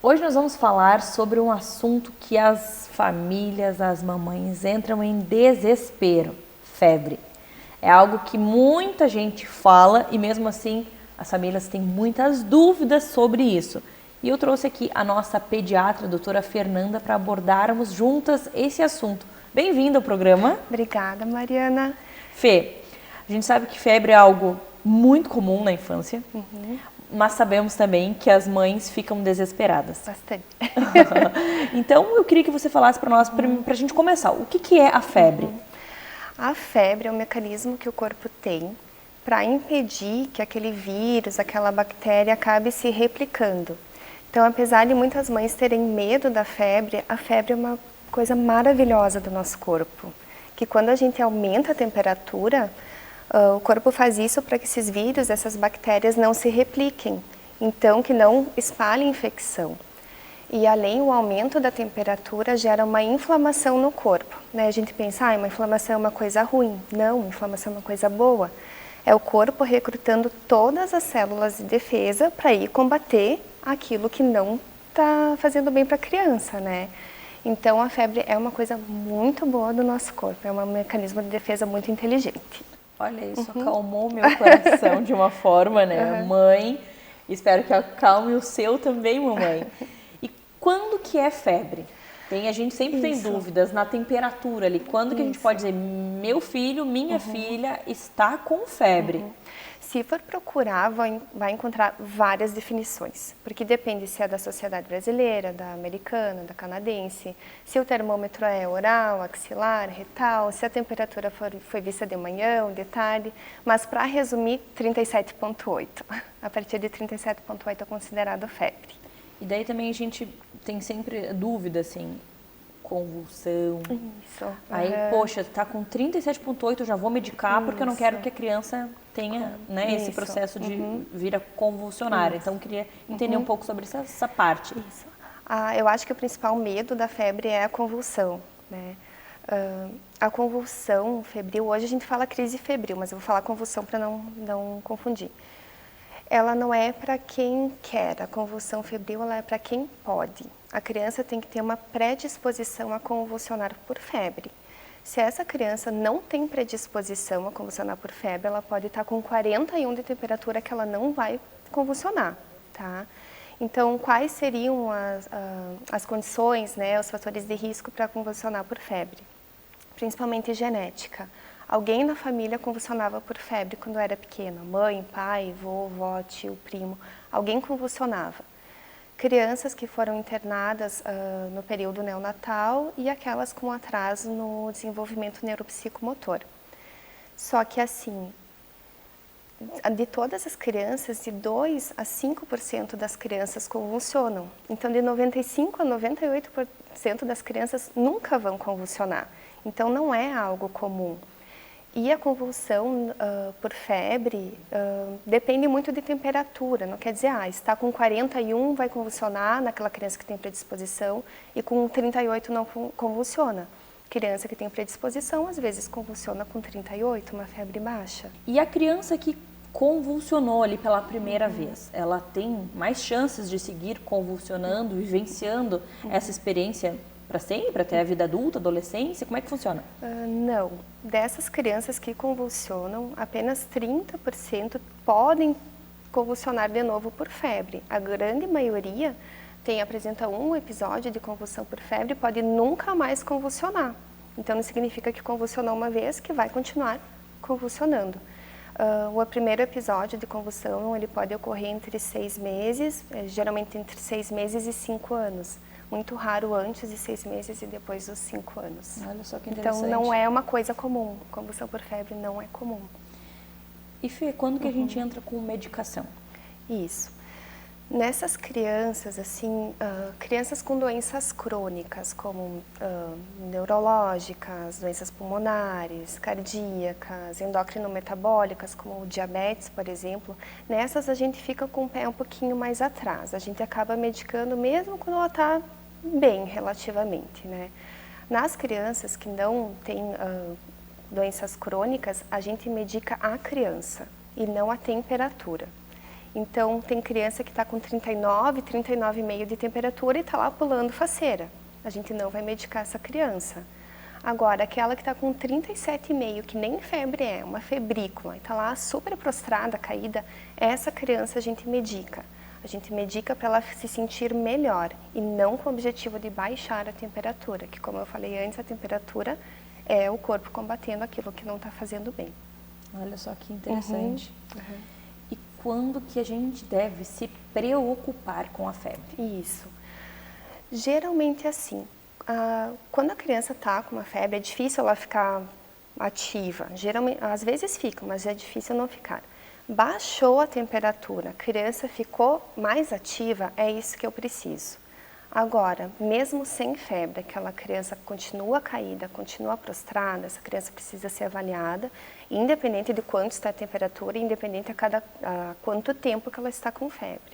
Hoje nós vamos falar sobre um assunto que as famílias, as mamães entram em desespero, febre. É algo que muita gente fala e mesmo assim as famílias têm muitas dúvidas sobre isso. E eu trouxe aqui a nossa pediatra, a doutora Fernanda, para abordarmos juntas esse assunto. Bem-vinda ao programa. Obrigada, Mariana. Fê, a gente sabe que febre é algo muito comum na infância, mas sabemos também que as mães ficam desesperadas. Bastante. Então, eu queria que você falasse para nós, para a gente começar, o que é a febre? A febre é um mecanismo que o corpo tem para impedir que aquele vírus, aquela bactéria acabe se replicando. Então, apesar de muitas mães terem medo da febre, a febre é uma coisa maravilhosa do nosso corpo. Que quando a gente aumenta a temperatura, o corpo faz isso para que esses vírus, essas bactérias não se repliquem. Então, que não espalhem infecção. E além, o aumento da temperatura gera uma inflamação no corpo. Né? A gente pensa, uma inflamação é uma coisa ruim. Não, inflamação é uma coisa boa. É o corpo recrutando todas as células de defesa para ir combater aquilo que não está fazendo bem para a criança, né? Então, a febre é uma coisa muito boa do nosso corpo. É um mecanismo de defesa muito inteligente. Olha, isso acalmou meu coração de uma forma, né? Mãe, espero que acalme o seu também, mamãe. E quando que é febre? A gente sempre tem dúvidas na temperatura ali. Quando que a gente pode dizer, meu filho, minha filha está com febre? Se for procurar, vai encontrar várias definições, porque depende se é da sociedade brasileira, da americana, da canadense, se o termômetro é oral, axilar, retal, se a temperatura foi vista de manhã ou de tarde, mas para resumir, 37,8. A partir de 37,8 é considerado febre. E daí também a gente tem sempre dúvida, assim, convulsão. Isso. Aí, poxa, tá com 37,8, eu já vou medicar porque eu não quero que a criança tenha, né, esse processo de vir a convulsionar. Então, eu queria entender um pouco sobre essa parte. Isso. Eu acho que o principal medo da febre é a convulsão, né? A convulsão febril, hoje a gente fala crise febril, mas eu vou falar convulsão para não confundir. Ela não é para quem quer, a convulsão febril ela é para quem pode. A criança tem que ter uma predisposição a convulsionar por febre. Se essa criança não tem predisposição a convulsionar por febre, ela pode estar com 41 de temperatura que ela não vai convulsionar, tá? Então, quais seriam as condições, né, os fatores de risco para convulsionar por febre? Principalmente genética. Alguém na família convulsionava por febre quando era pequena. Mãe, pai, vovó, tio, primo. Alguém convulsionava. Crianças que foram internadas no período neonatal e aquelas com atraso no desenvolvimento neuropsicomotor. Só que assim, de todas as crianças, de 2 a 5% das crianças convulsionam. Então, de 95 a 98% das crianças nunca vão convulsionar. Então, não é algo comum. E a convulsão por febre depende muito de temperatura, não quer dizer, está com 41 vai convulsionar naquela criança que tem predisposição e com 38 não convulsiona. Criança que tem predisposição, às vezes convulsiona com 38, uma febre baixa. E a criança que convulsionou ali pela primeira vez, ela tem mais chances de seguir convulsionando, vivenciando essa experiência para sempre, até a vida adulta, adolescência? Como é que funciona? Não. Dessas crianças que convulsionam, apenas 30% podem convulsionar de novo por febre. A grande maioria apresenta um episódio de convulsão por febre e pode nunca mais convulsionar. Então, não significa que convulsionou uma vez que vai continuar convulsionando. O primeiro episódio de convulsão ele pode ocorrer entre 6 meses, geralmente entre 6 meses e 5 anos. Muito raro antes de 6 meses e depois dos 5 anos. Olha só que interessante. Então, não é uma coisa comum. Convulsão por febre não é comum. E Fê, quando que a gente entra com medicação? Isso. Nessas crianças, assim, crianças com doenças crônicas, como neurológicas, doenças pulmonares, cardíacas, endocrinometabólicas, como o diabetes, por exemplo, nessas a gente fica com o pé um pouquinho mais atrás. A gente acaba medicando mesmo quando ela está bem, relativamente, né? Nas crianças que não têm doenças crônicas, a gente medica a criança e não a temperatura. Então, tem criança que está com 39, 39,5 de temperatura e está lá pulando faceira. A gente não vai medicar essa criança. Agora, aquela que está com 37,5, que nem febre é, uma febrícula, e está lá super prostrada, caída, essa criança a gente medica. A gente medica para ela se sentir melhor e não com o objetivo de baixar a temperatura, que como eu falei antes, a temperatura é o corpo combatendo aquilo que não está fazendo bem. Olha só que interessante. E quando que a gente deve se preocupar com a febre? Isso. Geralmente é assim, quando a criança está com uma febre, é difícil ela ficar ativa. Geralmente, às vezes fica, mas é difícil não ficar. Baixou a temperatura, a criança ficou mais ativa, é isso que eu preciso. Agora, mesmo sem febre, aquela criança continua caída, continua prostrada, essa criança precisa ser avaliada, independente de quanto está a temperatura, independente a quanto tempo que ela está com febre.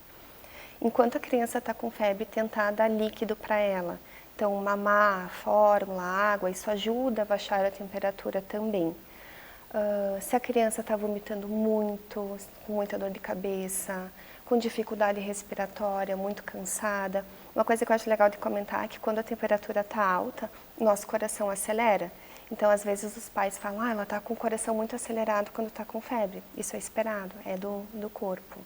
Enquanto a criança está com febre, tentar dar líquido para ela. Então, mamar, fórmula, água, isso ajuda a baixar a temperatura também. Se a criança está vomitando muito, com muita dor de cabeça, com dificuldade respiratória, muito cansada, uma coisa que eu acho legal de comentar é que quando a temperatura está alta, nosso coração acelera. Então, às vezes os pais falam, ela está com o coração muito acelerado quando está com febre. Isso é esperado, é do corpo.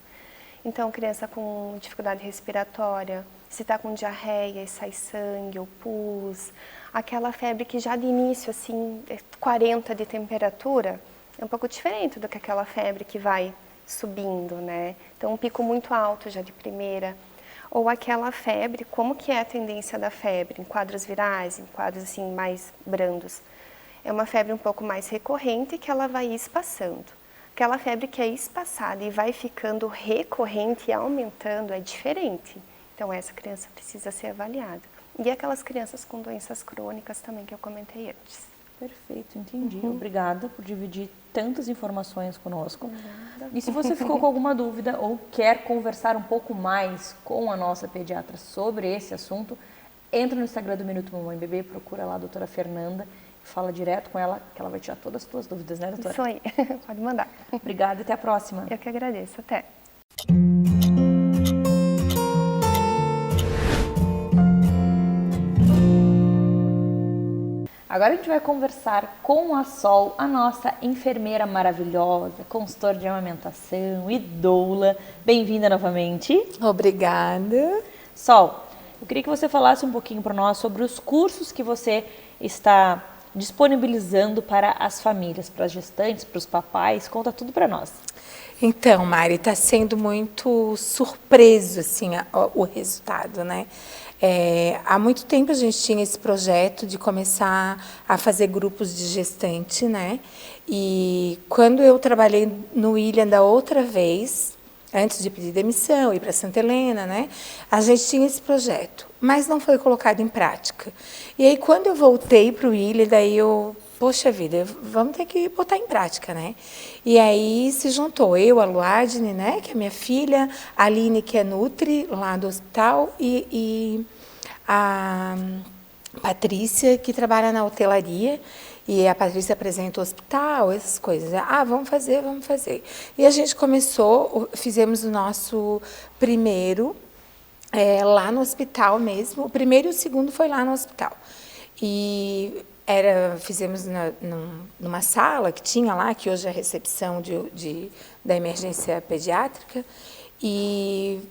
Então, criança com dificuldade respiratória, se está com diarreia e sai sangue ou pus, aquela febre que já de início, assim, é 40 de temperatura, é um pouco diferente do que aquela febre que vai subindo, né? Então, um pico muito alto já de primeira. Ou aquela febre, como que é a tendência da febre? Em quadros virais, em quadros assim mais brandos. É uma febre um pouco mais recorrente que ela vai espaçando. Aquela febre que é espaçada e vai ficando recorrente e aumentando é diferente. Então, essa criança precisa ser avaliada. E aquelas crianças com doenças crônicas também que eu comentei antes. Perfeito, entendi. Obrigada por dividir tantas informações conosco. E se você ficou com alguma dúvida ou quer conversar um pouco mais com a nossa pediatra sobre esse assunto, entra no Instagram do Minuto Mamãe Bebê, procura lá a doutora Fernanda, fala direto com ela, que ela vai tirar todas as tuas dúvidas, né, doutora? Isso aí, pode mandar. Obrigada e até a próxima. Eu que agradeço, até. Agora a gente vai conversar com a Sol, a nossa enfermeira maravilhosa, consultora de amamentação e doula. Bem-vinda novamente. Obrigada. Sol, eu queria que você falasse um pouquinho para nós sobre os cursos que você está disponibilizando para as famílias, para as gestantes, para os papais. Conta tudo para nós. Então, Mari, está sendo muito surpreso assim, o resultado, né? Há muito tempo a gente tinha esse projeto de começar a fazer grupos de gestante, né? E quando eu trabalhei no William da outra vez, antes de pedir demissão, ir para Santa Helena, né? A gente tinha esse projeto, mas não foi colocado em prática. E aí, quando eu voltei para o William, daí poxa vida, vamos ter que botar em prática, né? E aí se juntou eu, a Luadne, né, que é minha filha, a Aline, que é Nutri, lá do hospital, e a Patrícia, que trabalha na hotelaria, e a Patrícia apresenta o hospital, essas coisas. Vamos fazer, vamos fazer. E a gente começou, fizemos o nosso primeiro lá no hospital mesmo. O primeiro e o segundo foi lá no hospital. E fizemos numa sala que tinha lá, que hoje é a recepção da emergência pediátrica, e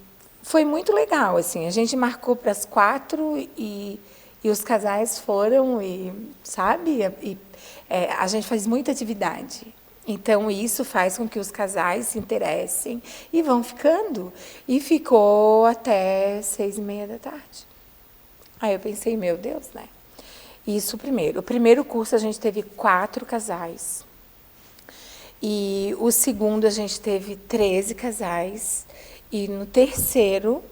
foi muito legal, assim, a gente marcou para as 4 e os casais foram, e sabe, a gente faz muita atividade, então isso faz com que os casais se interessem e vão ficando, e ficou até 6:30 da tarde. Aí eu pensei, meu Deus, né? Isso primeiro. O primeiro curso a gente teve 4 casais. E o segundo a gente teve 13 casais. E no terceiro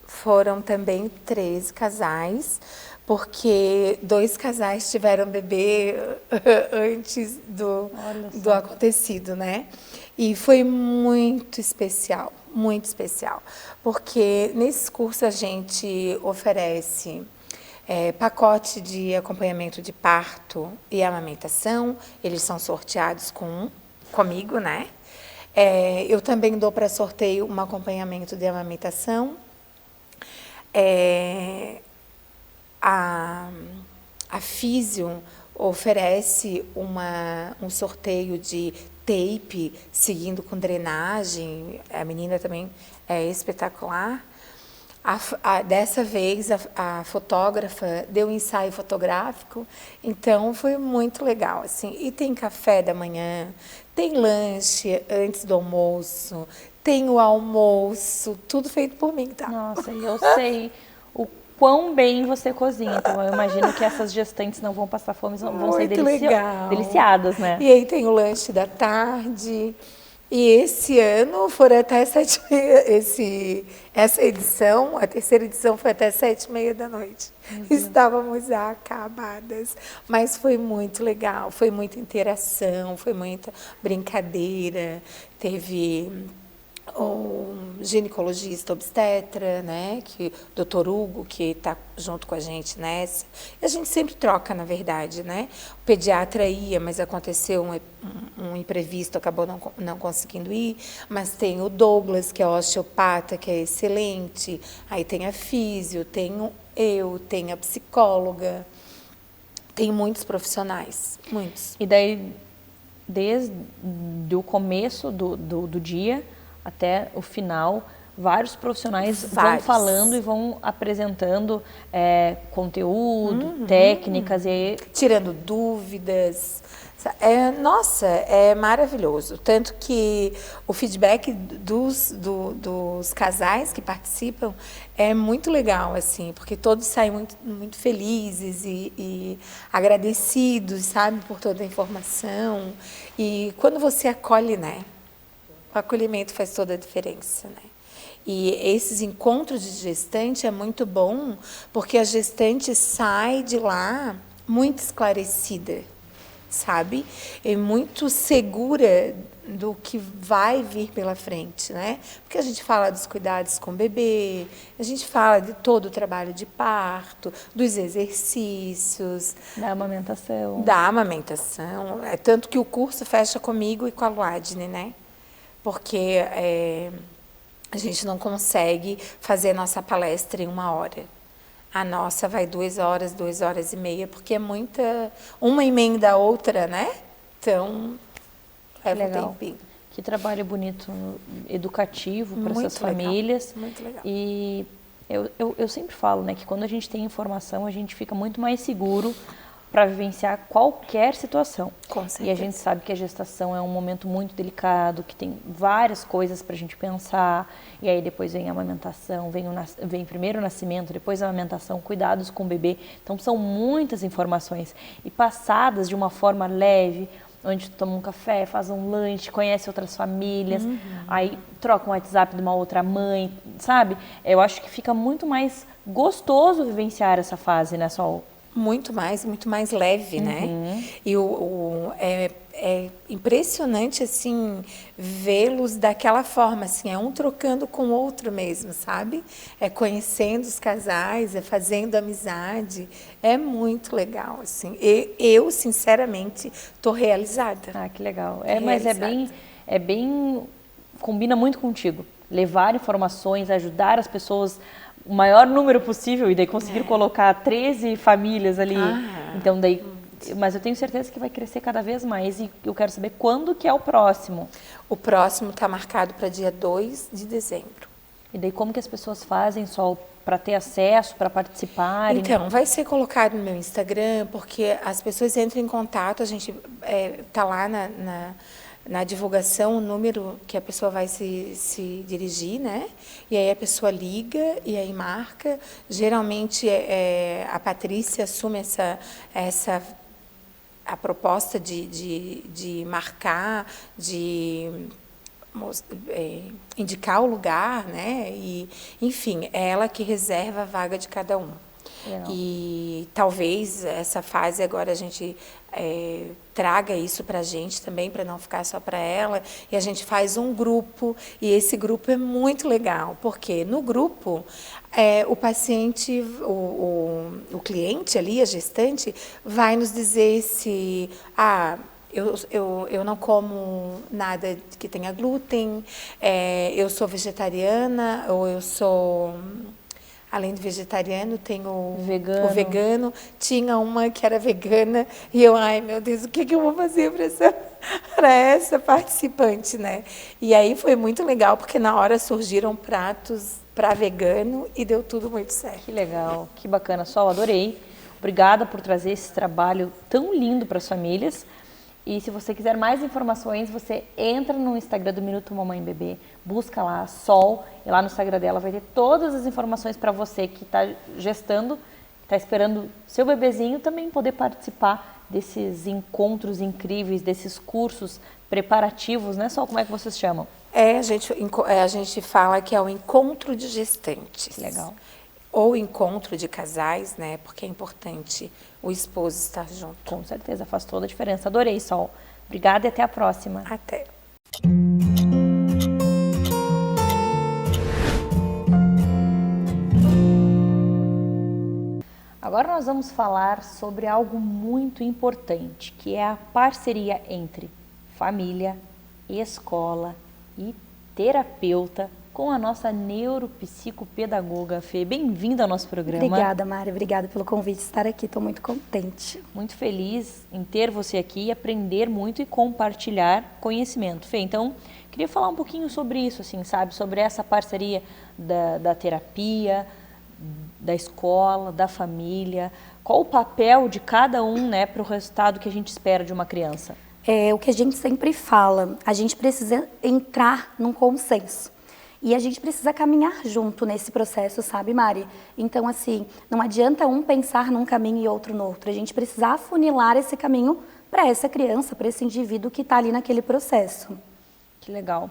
foram também 13 casais, porque 2 casais tiveram bebê antes do acontecido, né? E foi muito especial, porque nesse curso a gente oferece pacote de acompanhamento de parto e amamentação, eles são sorteados comigo, né? Eu também dou para sorteio um acompanhamento de amamentação. A Físio oferece um sorteio de tape, seguindo com drenagem. A menina também é espetacular. Dessa vez, a fotógrafa deu um ensaio fotográfico, então foi muito legal. Assim. E tem café da manhã, tem lanche antes do almoço, tem o almoço, tudo feito por mim, tá? Nossa, e eu sei o quão bem você cozinha, então eu imagino que essas gestantes não vão passar fome, vão ser deliciadas, né? E aí tem o lanche da tarde. E esse ano foram até 7h30, essa edição, a terceira edição foi até 7h30 da noite. Estávamos acabadas, mas foi muito legal, foi muita interação, foi muita brincadeira, teve um ginecologista obstetra, né, que o Dr. Hugo, que está junto com a gente nessa. E a gente sempre troca, na verdade, né? O pediatra ia, mas aconteceu um imprevisto, acabou não conseguindo ir. Mas tem o Douglas, que é osteopata, que é excelente. Aí tem a físio, tenho eu, tem a psicóloga. Tem muitos profissionais, muitos. E daí, desde o começo do dia até o final, vários profissionais vão falando e vão apresentando conteúdo, técnicas. E tirando dúvidas. Nossa, é maravilhoso. Tanto que o feedback dos casais que participam é muito legal, assim, porque todos saem muito, muito felizes e agradecidos, sabe, por toda a informação. E quando você acolhe, né? O acolhimento faz toda a diferença, né? E esses encontros de gestante é muito bom, porque a gestante sai de lá muito esclarecida, sabe? E muito segura do que vai vir pela frente, né? Porque a gente fala dos cuidados com o bebê, a gente fala de todo o trabalho de parto, dos exercícios. Da amamentação. Da amamentação. É tanto que o curso fecha comigo e com a Luadne, né? Porque a gente não consegue fazer a nossa palestra em 1 hora. A nossa vai 2 horas, 2h30, porque é muita... Uma emenda a outra, né? Então, leva um tempinho. Que trabalho bonito, educativo para essas famílias. Muito legal. E eu sempre falo, né, que quando a gente tem informação, a gente fica muito mais seguro para vivenciar qualquer situação. Com certeza. E a gente sabe que a gestação é um momento muito delicado, que tem várias coisas para a gente pensar, e aí depois vem a amamentação, vem primeiro o nascimento, depois a amamentação, cuidados com o bebê. Então são muitas informações, e passadas de uma forma leve, onde tu toma um café, faz um lanche, conhece outras famílias, aí troca um WhatsApp de uma outra mãe, sabe? Eu acho que fica muito mais gostoso vivenciar essa fase, né, Sol? Muito mais leve, né? E é impressionante, assim, vê-los daquela forma, assim, é um trocando com o outro mesmo, sabe? É conhecendo os casais, é fazendo amizade, é muito legal, assim. Eu sinceramente, estou realizada. Ah, que legal. Mas é bem, combina muito contigo. Levar informações, ajudar as pessoas o maior número possível, e daí conseguir colocar 13 famílias ali. Então daí, mas eu tenho certeza que vai crescer cada vez mais, e eu quero saber quando que é o próximo. O próximo está marcado para dia 2 de dezembro. E daí como que as pessoas fazem, Sol, para ter acesso, para participarem? Então, vai ser colocado no meu Instagram, porque as pessoas entram em contato, a gente está lá na divulgação, o número que a pessoa vai se dirigir, né? E aí a pessoa liga e aí marca. Geralmente a Patrícia assume a proposta de marcar, de indicar o lugar, né? E, enfim, é ela que reserva a vaga de cada um. Legal. E talvez essa fase agora a gente traga isso para a gente também, para não ficar só para ela, e a gente faz um grupo, e esse grupo é muito legal, porque no grupo o paciente, o cliente ali, a gestante, vai nos dizer se Eu não como nada que tenha glúten, eu sou vegetariana, ou eu sou, além de vegetariano, tenho o vegano. Tinha uma que era vegana e eu, ai meu Deus, o que eu vou fazer para essa participante, né? E aí foi muito legal, porque na hora surgiram pratos para vegano e deu tudo muito certo. Que legal, que bacana, Sol, adorei. Obrigada por trazer esse trabalho tão lindo para as famílias. E se você quiser mais informações, você entra no Instagram do Minuto Mamãe Bebê, busca lá Sol, e lá no Instagram dela vai ter todas as informações para você que está gestando, está esperando seu bebezinho também poder participar desses encontros incríveis, desses cursos preparativos, né, Sol? Como é que vocês chamam? A gente fala que é o encontro de gestantes. Legal. Ou encontro de casais, né? Porque é importante o esposo estar junto. Com certeza, faz toda a diferença. Adorei, Sol. Obrigada e até a próxima. Até. Agora nós vamos falar sobre algo muito importante, que é a parceria entre família, escola e terapeuta com a nossa neuropsicopedagoga Fê. Bem-vinda ao nosso programa. Obrigada, Mari. Obrigada pelo convite de estar aqui. Estou muito contente. Muito feliz em ter você aqui, aprender muito e compartilhar conhecimento. Fê, então, queria falar um pouquinho sobre isso, assim, sabe? Sobre essa parceria da terapia, da escola, da família. Qual o papel de cada um, né, para o resultado que a gente espera de uma criança? É o que a gente sempre fala. A gente precisa entrar num consenso. E a gente precisa caminhar junto nesse processo, sabe, Mari? Então, assim, não adianta um pensar num caminho e outro no outro. A gente precisa afunilar esse caminho para essa criança, para esse indivíduo que está ali naquele processo. Que legal.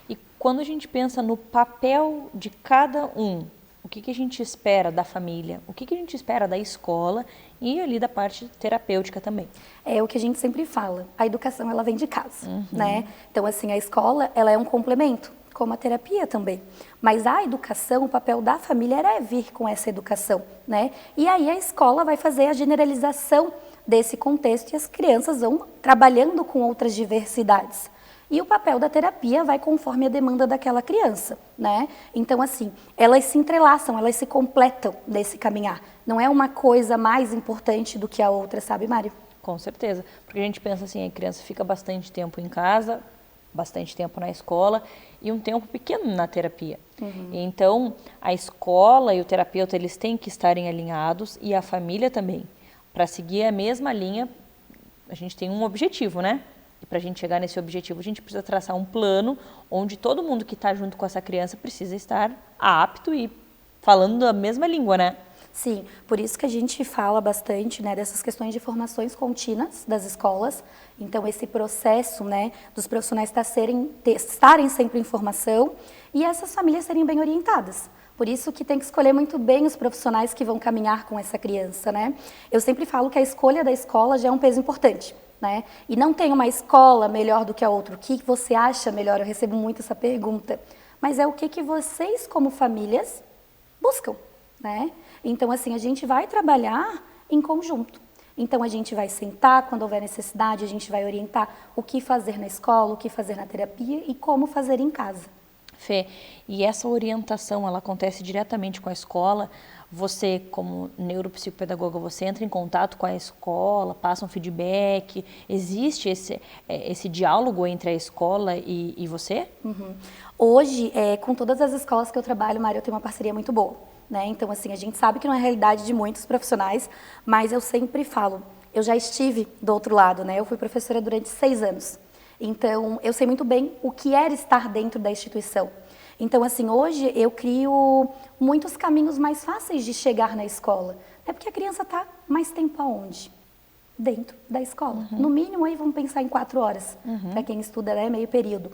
E quando a gente pensa no papel de cada um, o que a gente espera da família, o que a gente espera da escola e ali da parte terapêutica também? É o que a gente sempre fala. A educação, ela vem de casa, né? Então, assim, a escola, ela é um complemento, como a terapia também. Mas a educação, o papel da família era vir com essa educação, né? E aí a escola vai fazer a generalização desse contexto e as crianças vão trabalhando com outras diversidades. E o papel da terapia vai conforme a demanda daquela criança, né? Então, assim, elas se entrelaçam, elas se completam nesse caminhar. Não é uma coisa mais importante do que a outra, sabe, Mário? Com certeza. Porque a gente pensa assim, a criança fica bastante tempo em casa, bastante tempo na escola e um tempo pequeno na terapia. Então, a escola e o terapeuta, eles têm que estarem alinhados e a família também. Para seguir a mesma linha, a gente tem um objetivo, né? E para a gente chegar nesse objetivo, a gente precisa traçar um plano onde todo mundo que está junto com essa criança precisa estar apto e falando a mesma língua, né? Sim, por isso que a gente fala bastante, né, dessas questões de formações contínuas das escolas. Então, esse processo, né, dos profissionais estarem sempre em formação e essas famílias serem bem orientadas. Por isso que tem que escolher muito bem os profissionais que vão caminhar com essa criança, né? Eu sempre falo que a escolha da escola já é um peso importante, né? E não tem uma escola melhor do que a outra. O que você acha melhor? Eu recebo muito essa pergunta. Mas é o que vocês, como famílias, buscam, né? Então, assim, a gente vai trabalhar em conjunto. Então, a gente vai sentar quando houver necessidade, a gente vai orientar o que fazer na escola, o que fazer na terapia e como fazer em casa. Fê, e essa orientação, ela acontece diretamente com a escola? Você, como neuropsicopedagoga, você entra em contato com a escola, passa um feedback? Existe esse diálogo entre a escola e você? Hoje, com todas as escolas que eu trabalho, Mário, eu tenho uma parceria muito boa. Né? Então, assim, a gente sabe que não é a realidade de muitos profissionais, mas eu sempre falo, eu já estive do outro lado, né? Eu fui professora durante 6 anos. Então, eu sei muito bem o que era estar dentro da instituição. Então, assim, hoje eu crio muitos caminhos mais fáceis de chegar na escola. É porque a criança está mais tempo aonde? Dentro da escola. No mínimo, aí vamos pensar em 4 horas, para quem estuda, né, meio período.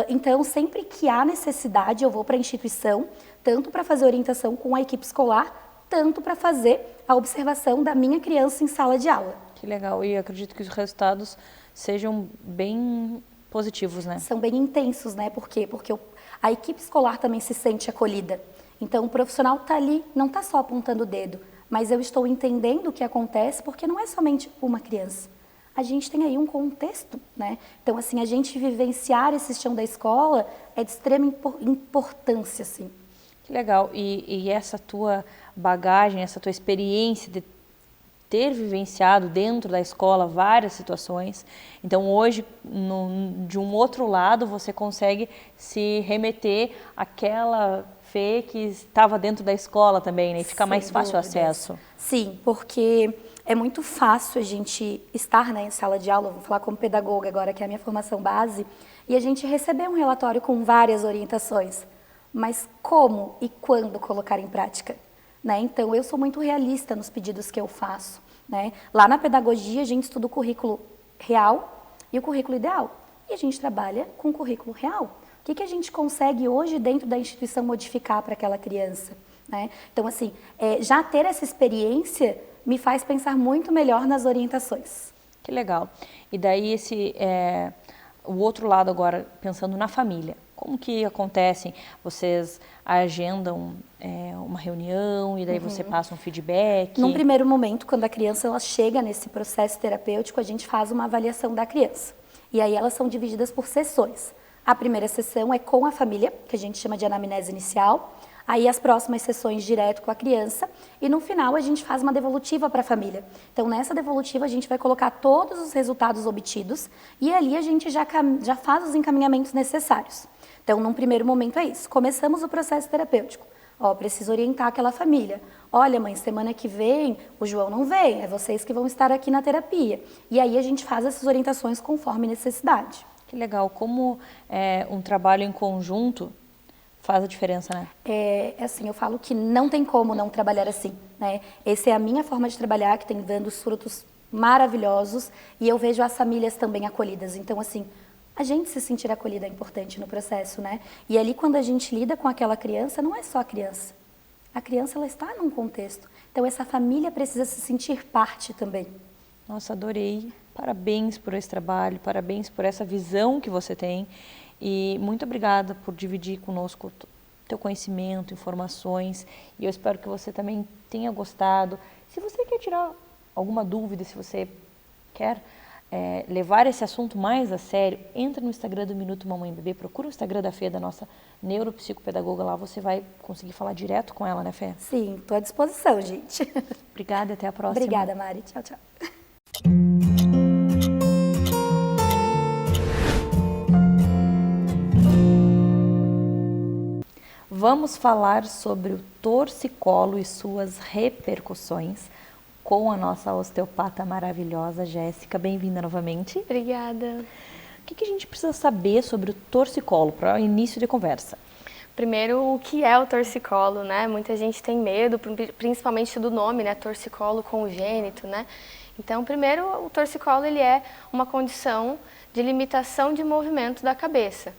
Então, sempre que há necessidade, eu vou para a instituição, tanto para fazer orientação com a equipe escolar, tanto para fazer a observação da minha criança em sala de aula. Que legal, e acredito que os resultados sejam bem positivos, né? São bem intensos, né? Por quê? Porque a equipe escolar também se sente acolhida. Então, o profissional está ali, não está só apontando o dedo, mas eu estou entendendo o que acontece, porque não é somente uma criança. a gente tem aí um contexto, né? Então, assim, a gente vivenciar esse chão da escola é de extrema importância, assim. Que legal. E essa tua bagagem, essa tua experiência de ter vivenciado dentro da escola várias situações, então hoje, de um outro lado, você consegue se remeter àquela Fê que estava dentro da escola também, né? E fica mais fácil o acesso. Sim, porque é muito fácil a gente estar, né, em sala de aula, vou falar como pedagoga agora, que é a minha formação base, e a gente receber um relatório com várias orientações. Mas como e quando colocar em prática? Né? Então, eu sou muito realista nos pedidos que eu faço. Né? Lá na pedagogia, a gente estuda o currículo real e o currículo ideal. E a gente trabalha com o currículo real. O que a gente consegue hoje dentro da instituição modificar para aquela criança? Né? Então, assim, já ter essa experiência me faz pensar muito melhor nas orientações. Que legal. E daí, o outro lado agora, pensando na família. Como que acontecem? Vocês agendam uma reunião e daí você passa um feedback? Num primeiro momento, quando a criança ela chega nesse processo terapêutico, a gente faz uma avaliação da criança. E aí elas são divididas por sessões. A primeira sessão é com a família, que a gente chama de anamnese inicial. Aí as próximas sessões direto com a criança. E no final a gente faz uma devolutiva para a família. Então nessa devolutiva a gente vai colocar todos os resultados obtidos e ali a gente já faz os encaminhamentos necessários. Então, num primeiro momento é isso. Começamos o processo terapêutico. Preciso orientar aquela família. Olha, mãe, semana que vem o João não vem, é vocês que vão estar aqui na terapia. E aí a gente faz essas orientações conforme necessidade. Que legal. Como um trabalho em conjunto faz a diferença, né? Assim, eu falo que não tem como não trabalhar assim, né? Essa é a minha forma de trabalhar, que tem dando frutos maravilhosos. E eu vejo as famílias também acolhidas. Então, assim, a gente se sentir acolhida é importante no processo, né? E ali, quando a gente lida com aquela criança, não é só a criança. A criança, ela está num contexto. Então, essa família precisa se sentir parte também. Nossa, adorei. Parabéns por esse trabalho, parabéns por essa visão que você tem. E muito obrigada por dividir conosco teu conhecimento, informações. E eu espero que você também tenha gostado. Se você quer tirar alguma dúvida, se você quer levar esse assunto mais a sério, entra no Instagram do Minuto Mamãe Bebê, procura o Instagram da Fê, da nossa neuropsicopedagoga, lá você vai conseguir falar direto com ela, né, Fê? Sim, estou à disposição, gente. Obrigada e até a próxima. Obrigada, Mari. Tchau, tchau. Vamos falar sobre o torcicolo e suas repercussões com a nossa osteopata maravilhosa, Jéssica. Bem-vinda novamente. Obrigada. O que a gente precisa saber sobre o torcicolo para o início de conversa? Primeiro, o que é o torcicolo, né? Muita gente tem medo, principalmente do nome, né? Torcicolo congênito, né? Então, primeiro, o torcicolo ele é uma condição de limitação de movimento da cabeça.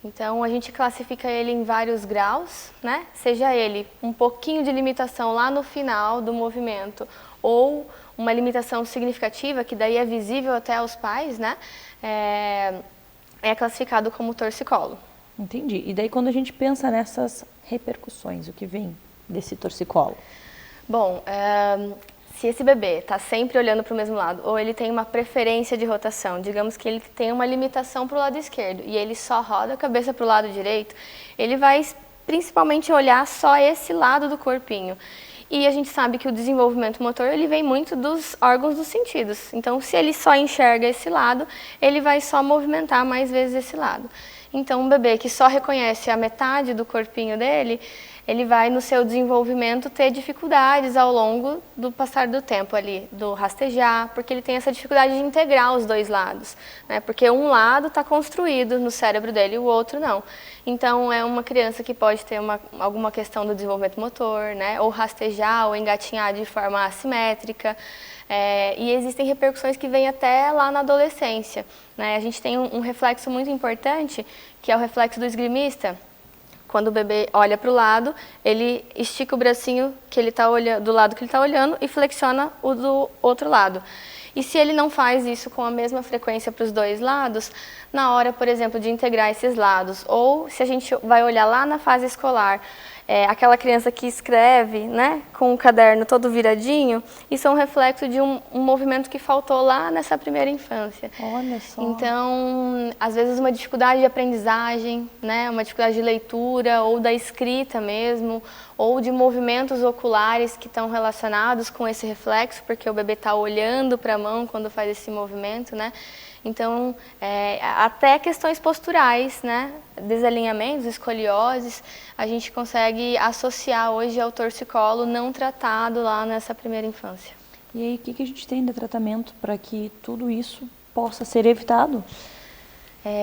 Então, a gente classifica ele em vários graus, né? Seja ele um pouquinho de limitação lá no final do movimento ou uma limitação significativa, que daí é visível até aos pais, né? É classificado como torcicolo. Entendi. E daí quando a gente pensa nessas repercussões, o que vem desse torcicolo? Bom, se esse bebê está sempre olhando para o mesmo lado, ou ele tem uma preferência de rotação, digamos que ele tem uma limitação para o lado esquerdo e ele só roda a cabeça para o lado direito, ele vai principalmente olhar só esse lado do corpinho. E a gente sabe que o desenvolvimento motor ele vem muito dos órgãos dos sentidos. Então, se ele só enxerga esse lado, ele vai só movimentar mais vezes esse lado. Então, um bebê que só reconhece a metade do corpinho dele, ele vai, no seu desenvolvimento, ter dificuldades ao longo do passar do tempo ali, do rastejar, porque ele tem essa dificuldade de integrar os dois lados, né? Porque um lado está construído no cérebro dele e o outro não. Então, é uma criança que pode ter alguma questão do desenvolvimento motor, né? Ou rastejar, ou engatinhar de forma assimétrica. E existem repercussões que vêm até lá na adolescência, né? A gente tem um reflexo muito importante, que é o reflexo do esgrimista. Quando o bebê olha para o lado, ele estica o bracinho que ele tá olhando, do lado que ele está olhando e flexiona o do outro lado. E se ele não faz isso com a mesma frequência para os dois lados, na hora, por exemplo, de integrar esses lados, ou se a gente vai olhar lá na fase escolar, aquela criança que escreve, né, com o caderno todo viradinho, isso é um reflexo de um movimento que faltou lá nessa primeira infância. Olha só. Então, às vezes uma dificuldade de aprendizagem, né, uma dificuldade de leitura ou da escrita mesmo, ou de movimentos oculares que estão relacionados com esse reflexo, porque o bebê está olhando para a mão quando faz esse movimento, né? Então, até questões posturais, né? Desalinhamentos, escolioses, a gente consegue associar hoje ao torcicolo não tratado lá nessa primeira infância. E aí, o que a gente tem de tratamento para que tudo isso possa ser evitado?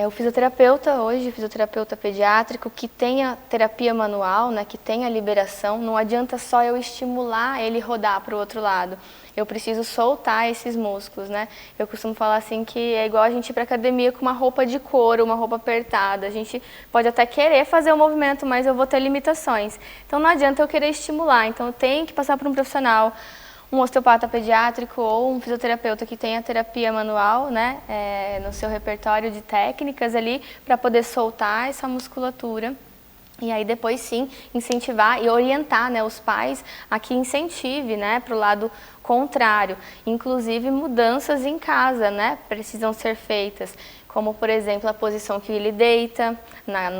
O fisioterapeuta hoje, fisioterapeuta pediátrico, que tenha terapia manual, né, que tenha liberação, não adianta só eu estimular ele rodar para o outro lado. Eu preciso soltar esses músculos, né? Eu costumo falar assim que é igual a gente ir para academia com uma roupa de couro, uma roupa apertada. A gente pode até querer fazer o movimento, mas eu vou ter limitações. Então não adianta eu querer estimular. Então eu tenho que passar por um profissional, um osteopata pediátrico ou um fisioterapeuta que tenha terapia manual, né, no seu repertório de técnicas ali, para poder soltar essa musculatura. E aí depois sim incentivar e orientar, né, os pais a que incentive, né, para o lado contrário. Inclusive mudanças em casa, né, precisam ser feitas. Como, por exemplo, a posição que ele deita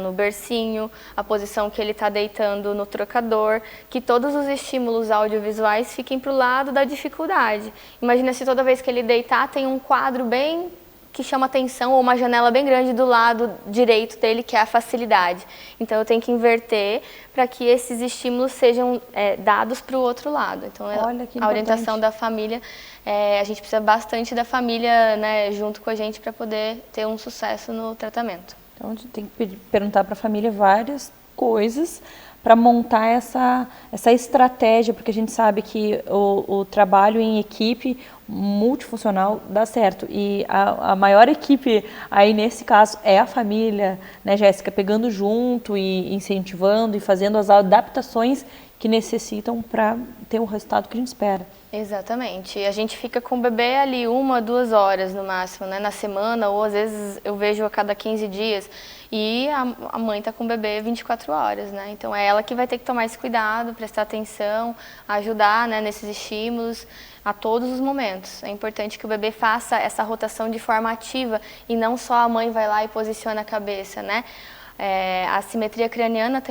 no bercinho, a posição que ele está deitando no trocador, que todos os estímulos audiovisuais fiquem para o lado da dificuldade. Imagina se toda vez que ele deitar tem um quadro bem que chama atenção ou uma janela bem grande do lado direito dele, que é a facilidade. Então eu tenho que inverter para que esses estímulos sejam dados para o outro lado. Então a orientação da família, a gente precisa bastante da família, né, junto com a gente para poder ter um sucesso no tratamento. Então a gente tem que perguntar para a família várias coisas para montar essa estratégia, porque a gente sabe que o trabalho em equipe multifuncional dá certo. E a maior equipe aí nesse caso é a família, né, Jéssica? Pegando junto e incentivando e fazendo as adaptações que necessitam para ter o resultado que a gente espera. Exatamente. A gente fica com o bebê ali 1, 2 horas no máximo, né, na semana, ou às vezes eu vejo a cada 15 dias. E a mãe está com o bebê 24 horas, né? Então é ela que vai ter que tomar esse cuidado, prestar atenção, ajudar, né, nesses estímulos a todos os momentos. É importante que o bebê faça essa rotação de forma ativa e não só a mãe vai lá e posiciona a cabeça, né? A simetria craniana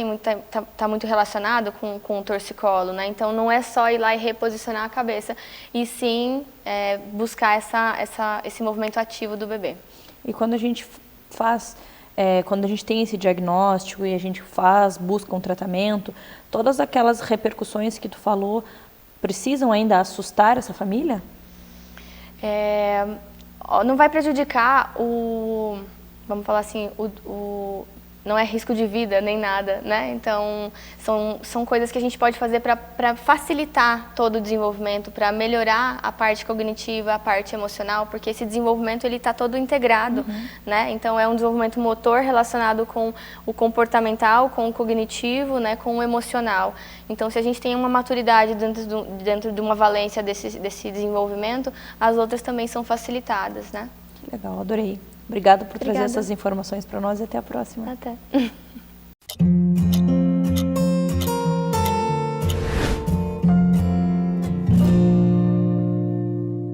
tá muito relacionado com o torcicolo, né? Então não é só ir lá e reposicionar a cabeça, e sim buscar esse movimento ativo do bebê. E quando a gente quando a gente tem esse diagnóstico e a gente busca um tratamento, todas aquelas repercussões que tu falou precisam ainda assustar essa família? Não vai prejudicar vamos falar assim, não é risco de vida nem nada, né? Então, são coisas que a gente pode fazer para facilitar todo o desenvolvimento, para melhorar a parte cognitiva, a parte emocional, porque esse desenvolvimento ele está todo integrado, né? Então, é um desenvolvimento motor relacionado com o comportamental, com o cognitivo, né? Com o emocional. Então, se a gente tem uma maturidade dentro de uma valência desse desenvolvimento, as outras também são facilitadas, né? Que legal, adorei. Obrigada por trazer essas informações para nós e até a próxima. Até.